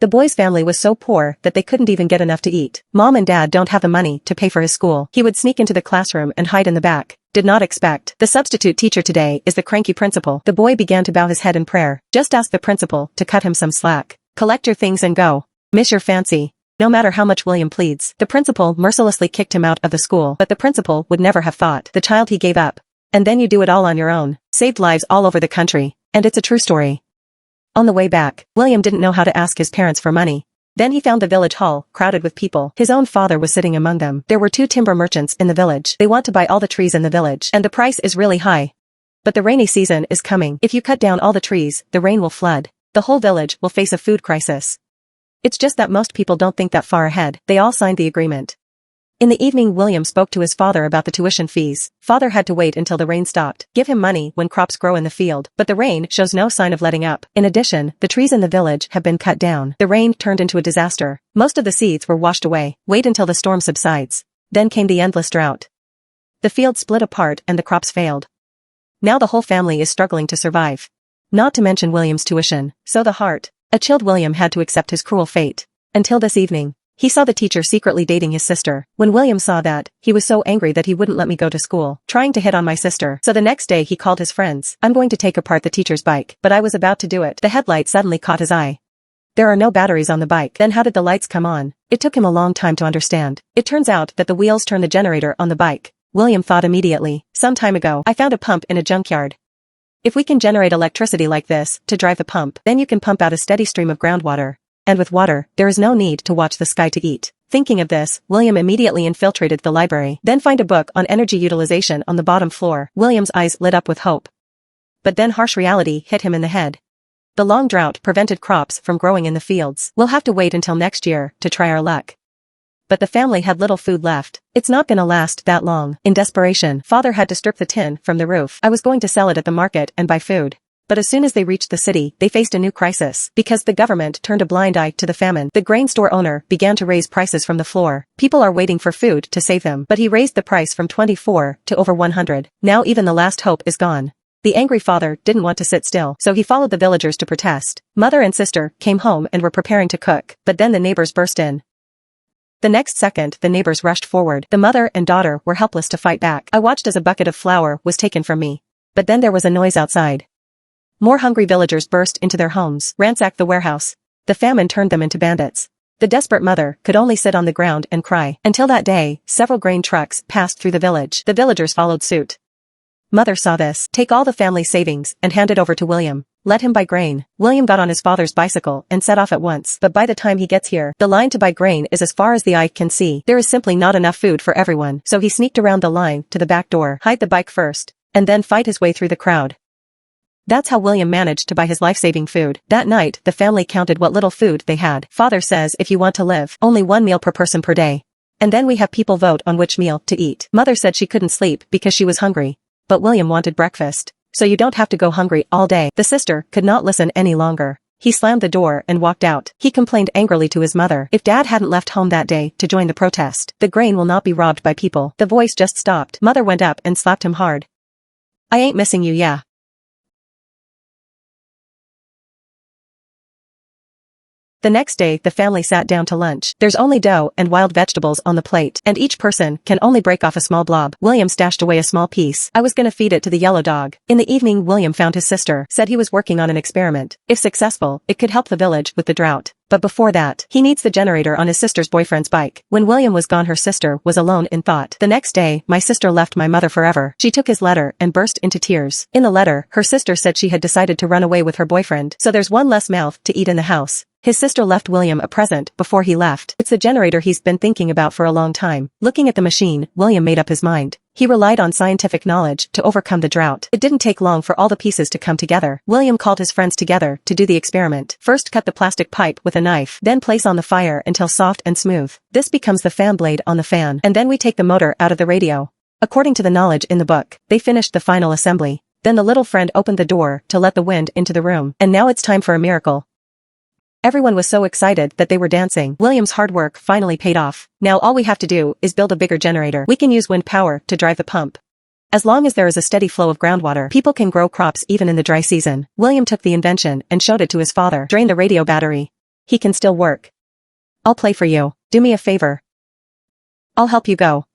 The boy's family was so poor that they couldn't even get enough to eat. Mom and dad don't have the money to pay for his school. He would sneak into the classroom and hide in the back. Did not expect. The substitute teacher today is the cranky principal. The boy began to bow his head in prayer. Just ask the principal to cut him some slack. Collect your things and go. Miss your fancy. No matter how much William pleads, the principal mercilessly kicked him out of the school. But the principal would never have thought the child he gave up. And then you do it all on your own. Saved lives all over the country. And it's a true story. On the way back, William didn't know how to ask his parents for money. Then he found the village hall, crowded with people. His own father was sitting among them. There were 2 timber merchants in the village. They want to buy all the trees in the village, and the price is really high. But the rainy season is coming. If you cut down all the trees, the rain will flood. The whole village will face a food crisis. It's just that most people don't think that far ahead. They all signed the agreement. In the evening, William spoke to his father about the tuition fees. Father had to wait until the rain stopped. Give him money when crops grow in the field, but the rain shows no sign of letting up. In addition, the trees in the village have been cut down. The rain turned into a disaster. Most of the seeds were washed away. Wait until the storm subsides. Then came the endless drought. The field split apart and the crops failed. Now the whole family is struggling to survive. Not to mention William's tuition. So a chilled William had to accept his cruel fate. Until this evening. He saw the teacher secretly dating his sister. When William saw that, he was so angry that he wouldn't let me go to school, trying to hit on my sister. So the next day he called his friends. I'm going to take apart the teacher's bike. But I was about to do it. The headlight suddenly caught his eye. There are no batteries on the bike. Then how did the lights come on? It took him a long time to understand. It turns out that the wheels turn the generator on the bike. William thought immediately. Some time ago, I found a pump in a junkyard. If we can generate electricity like this to drive the pump, then you can pump out a steady stream of groundwater. And with water, there is no need to watch the sky to eat. Thinking of this, William immediately infiltrated the library, then find a book on energy utilization on the bottom floor. William's eyes lit up with hope. But then harsh reality hit him in the head. The long drought prevented crops from growing in the fields. We'll have to wait until next year to try our luck. But the family had little food left. It's not gonna last that long. In desperation, father had to strip the tin from the roof. I was going to sell it at the market and buy food. But as soon as they reached the city, they faced a new crisis. Because the government turned a blind eye to the famine, the grain store owner began to raise prices from the floor. People are waiting for food to save them, but he raised the price from 24 to over 100. Now even the last hope is gone. The angry father didn't want to sit still, so he followed the villagers to protest. Mother and sister came home and were preparing to cook, but then the neighbors burst in. The next second, the neighbors rushed forward. The mother and daughter were helpless to fight back. I watched as a bucket of flour was taken from me. But then there was a noise outside. More hungry villagers burst into their homes, ransacked the warehouse. The famine turned them into bandits. The desperate mother could only sit on the ground and cry. Until that day, several grain trucks passed through the village. The villagers followed suit. Mother saw this. Take all the family savings and hand it over to William. Let him buy grain. William got on his father's bicycle and set off at once. But by the time he gets here, the line to buy grain is as far as the eye can see. There is simply not enough food for everyone. So he sneaked around the line to the back door, hide the bike first, and then fight his way through the crowd. That's how William managed to buy his life-saving food. That night, the family counted what little food they had. Father says if you want to live, only 1 meal per person per day. And then we have people vote on which meal to eat. Mother said she couldn't sleep because she was hungry. But William wanted breakfast. So you don't have to go hungry all day. The sister could not listen any longer. He slammed the door and walked out. He complained angrily to his mother. If dad hadn't left home that day to join the protest, the grain will not be robbed by people. The voice just stopped. Mother went up and slapped him hard. I ain't missing you, yeah. The next day, the family sat down to lunch. There's only dough and wild vegetables on the plate, and each person can only break off a small blob. William stashed away a small piece. I was gonna feed it to the yellow dog. In the evening, William found his sister, said he was working on an experiment. If successful, it could help the village with the drought. But before that, he needs the generator on his sister's boyfriend's bike. When William was gone, her sister was alone in thought. The next day, my sister left my mother forever. She took his letter and burst into tears. In the letter, her sister said she had decided to run away with her boyfriend, so there's one less mouth to eat in the house. His sister left William a present before he left. It's the generator he's been thinking about for a long time. Looking at the machine, William made up his mind. He relied on scientific knowledge to overcome the drought. It didn't take long for all the pieces to come together. William called his friends together to do the experiment. First cut the plastic pipe with a knife, then place on the fire until soft and smooth. This becomes the fan blade on the fan, and then we take the motor out of the radio. According to the knowledge in the book, they finished the final assembly. Then the little friend opened the door to let the wind into the room. And now it's time for a miracle. Everyone was so excited that they were dancing. William's hard work finally paid off. Now all we have to do is build a bigger generator. We can use wind power to drive the pump. As long as there is a steady flow of groundwater, people can grow crops even in the dry season. William took the invention and showed it to his father. Drain the radio battery. He can still work. I'll play for you. Do me a favor. I'll help you go.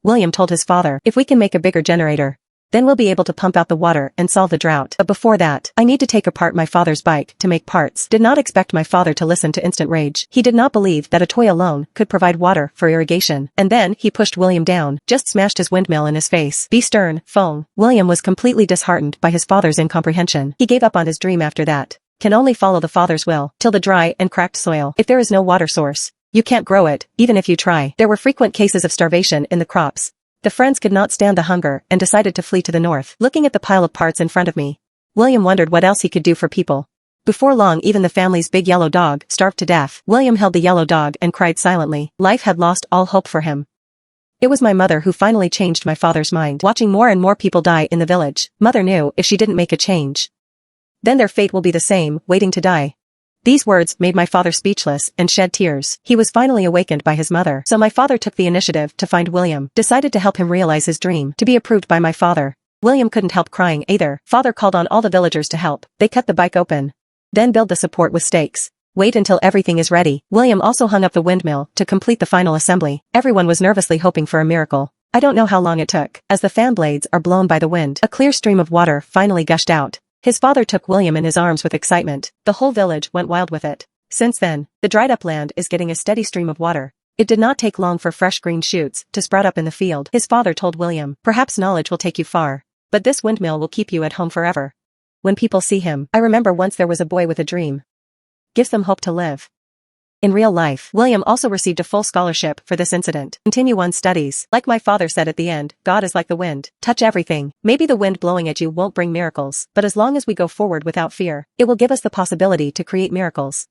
William told his father, if we can make a bigger generator, then we'll be able to pump out the water and solve the drought. But before that, I need to take apart my father's bike to make parts. Did not expect my father to listen to instant rage. He did not believe that a toy alone could provide water for irrigation. And then he pushed William down, just smashed his windmill in his face. Be stern, Feng. William was completely disheartened by his father's incomprehension. He gave up on his dream after that. Can only follow the father's will, till the dry and cracked soil. If there is no water source, you can't grow it, even if you try. There were frequent cases of starvation in the crops. The friends could not stand the hunger and decided to flee to the north. Looking at the pile of parts in front of me, William wondered what else he could do for people. Before long, even the family's big yellow dog starved to death. William held the yellow dog and cried silently. Life had lost all hope for him. It was my mother who finally changed my father's mind. Watching more and more people die in the village, mother knew if she didn't make a change, then their fate will be the same, waiting to die. These words made my father speechless and shed tears. He was finally awakened by his mother. So my father took the initiative to find William, decided to help him realize his dream, to be approved by my father. William couldn't help crying either. Father called on all the villagers to help. They cut the bike open. Then build the support with stakes. Wait until everything is ready. William also hung up the windmill to complete the final assembly. Everyone was nervously hoping for a miracle. I don't know how long it took. As the fan blades are blown by the wind, a clear stream of water finally gushed out. His father took William in his arms with excitement. The whole village went wild with it. Since then, the dried-up land is getting a steady stream of water. It did not take long for fresh green shoots to sprout up in the field. His father told William, perhaps knowledge will take you far, but this windmill will keep you at home forever. When people see him, I remember once there was a boy with a dream. Gives them hope to live. In real life, William also received a full scholarship for this incident. Continue one's studies. Like my father said at the end, God is like the wind. Touch everything. Maybe the wind blowing at you won't bring miracles, but as long as we go forward without fear, it will give us the possibility to create miracles.